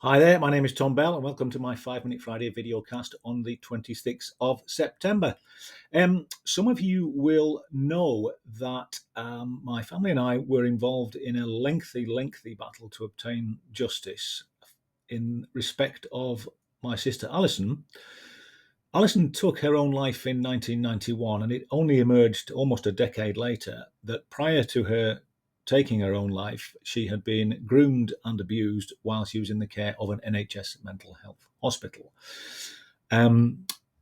Hi there, my name is Tom Bell and welcome to my 5 Minute Friday video cast on the 26th of September. Some of you will know that my family and I were involved in a lengthy battle to obtain justice in respect of my sister Alison. Alison took her own life in 1991, and it only emerged almost a decade later that prior to her taking her own life, she had been groomed and abused while she was in the care of an NHS mental health hospital.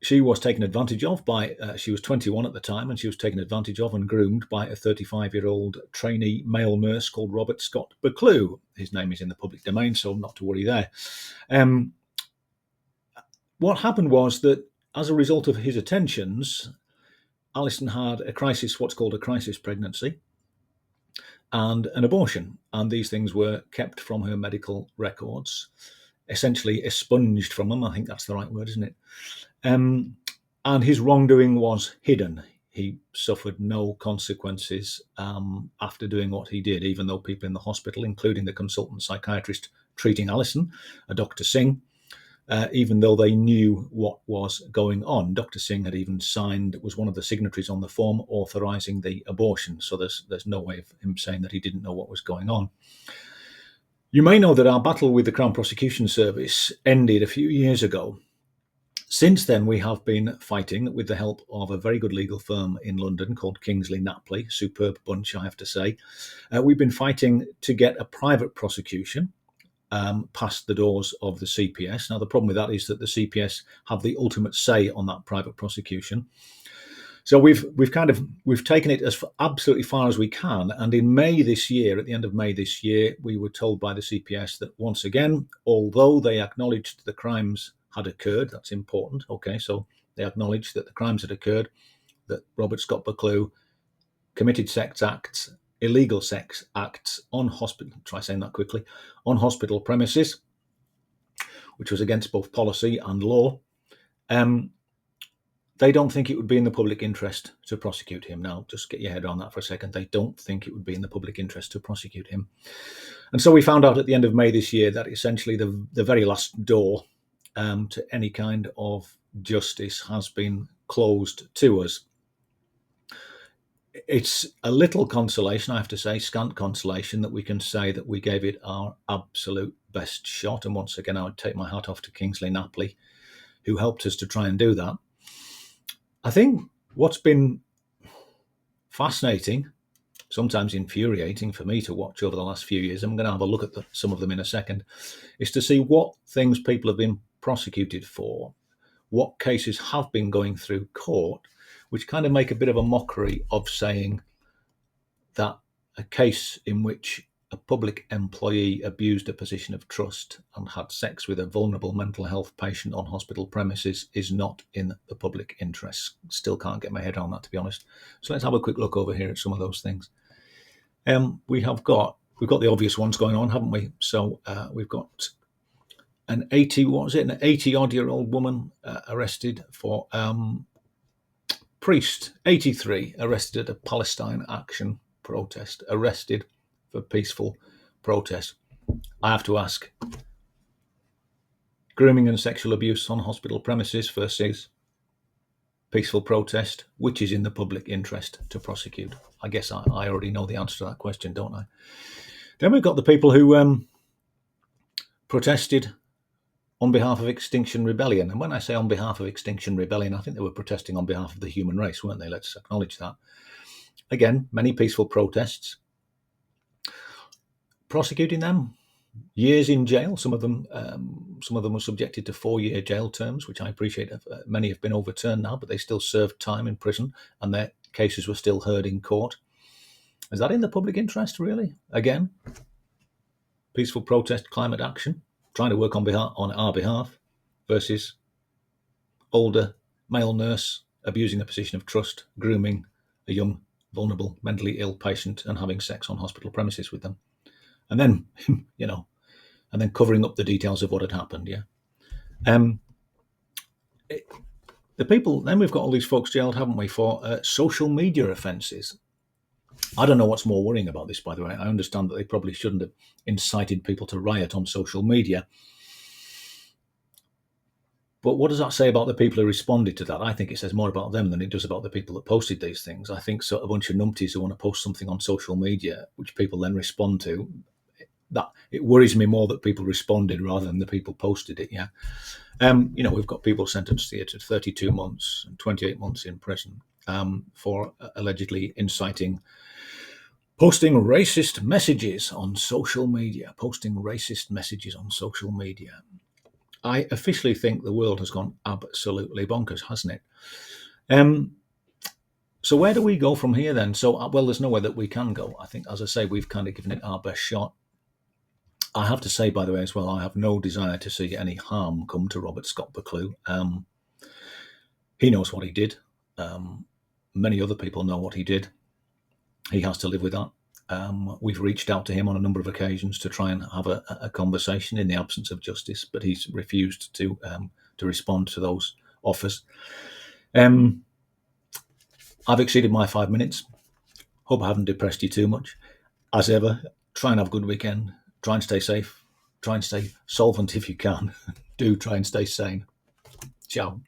She was taken advantage of by, she was 21 at the time, and she was taken advantage of and groomed by a 35-year-old trainee male nurse called Robert Scott Buccleuch. His name is in the public domain, so not to worry there. What happened was that as a result of his attentions, Alison had a crisis, what's called a crisis pregnancy, and an abortion. And these things were kept from her medical records, essentially expunged from them. I think that's the right word, isn't it? And his wrongdoing was hidden. He suffered no consequences after doing what he did, even though people in the hospital, including the consultant psychiatrist treating Alison, Dr. Singh, even though they knew what was going on. Dr. Singh had even was one of the signatories on the form authorising the abortion. So there's no way of him saying that he didn't know what was going on. You may know that our battle with the Crown Prosecution Service ended a few years ago. Since then, we have been fighting with the help of a very good legal firm in London called Kingsley Napley. Superb bunch, I have to say. We've been fighting to get a private prosecution past the doors of the CPS. Now, the problem with that is that the CPS have the ultimate say on that private prosecution. So we've taken it as absolutely far as we can. And in May this year, at the end of May this year, we were told by the CPS that once again, although they acknowledged the crimes had occurred, that's important. Okay, so they acknowledged that the crimes had occurred, that Robert Scott Buccleuch committed illegal sex acts on hospital premises, which was against both policy and law. They don't think it would be in the public interest to prosecute him. Now, just get your head on that for a second. They don't think it would be in the public interest to prosecute him. And so we found out at the end of May this year that essentially the very last door to any kind of justice has been closed to us. It's a little consolation, I have to say, scant consolation, that we can say that we gave it our absolute best shot. And once again, I would take my hat off to Kingsley Napley, who helped us to try and do that. I think what's been fascinating, sometimes infuriating for me to watch over the last few years, I'm going to have a look at some of them in a second, is to see what things people have been prosecuted for, what cases have been going through court, which kind of make a bit of a mockery of saying that a case in which a public employee abused a position of trust and had sex with a vulnerable mental health patient on hospital premises is not in the public interest. Still can't get my head around that, to be honest. So let's have a quick look over here at some of those things. We've got the obvious ones going on, haven't we? So we've got an 80-odd-year-old woman arrested for priest, 83, arrested at a Palestine Action protest, arrested for peaceful protest. I have to ask, grooming and sexual abuse on hospital premises versus peaceful protest, which is in the public interest to prosecute? I guess I already know the answer to that question, don't I? Then we've got the people who protested on behalf of Extinction Rebellion. And when I say on behalf of Extinction Rebellion, I think they were protesting on behalf of the human race, weren't they? Let's acknowledge that. Again, many peaceful protests. Prosecuting them, years in jail. Some of them were subjected to 4-year jail terms, which I appreciate. Many have been overturned now, but they still served time in prison, and their cases were still heard in court. Is that in the public interest, really? Again, peaceful protest, climate action, trying to work on our behalf, versus older male nurse abusing a position of trust, grooming a young, vulnerable, mentally ill patient and having sex on hospital premises with them. And then, and then covering up the details of what had happened, then we've got all these folks jailed, haven't we, for social media offences. I don't know what's more worrying about this, by the way. I understand that they probably shouldn't have incited people to riot on social media. But what does that say about the people who responded to that? I think it says more about them than it does about the people that posted these things. I think a bunch of numpties who want to post something on social media, which people then respond to, that it worries me more that people responded rather than the people posted it. Yeah. We've got people sentenced here to 32 months and 28 months in prison for allegedly inciting, posting racist messages on social media. I officially think the world has gone absolutely bonkers, hasn't it? So where do we go from here then? So, well, there's nowhere that we can go. I think, as I say, we've kind of given it our best shot. I have to say, by the way, as well, I have no desire to see any harm come to Robert Scott Bucklew. He knows what he did. Many other people know what he did. He has to live with that. We've reached out to him on a number of occasions to try and have a conversation in the absence of justice, but he's refused to respond to those offers. I've exceeded my 5 minutes. Hope I haven't depressed you too much. As ever, try and have a good weekend. Try and stay safe. Try and stay solvent if you can. Do try and stay sane. Ciao.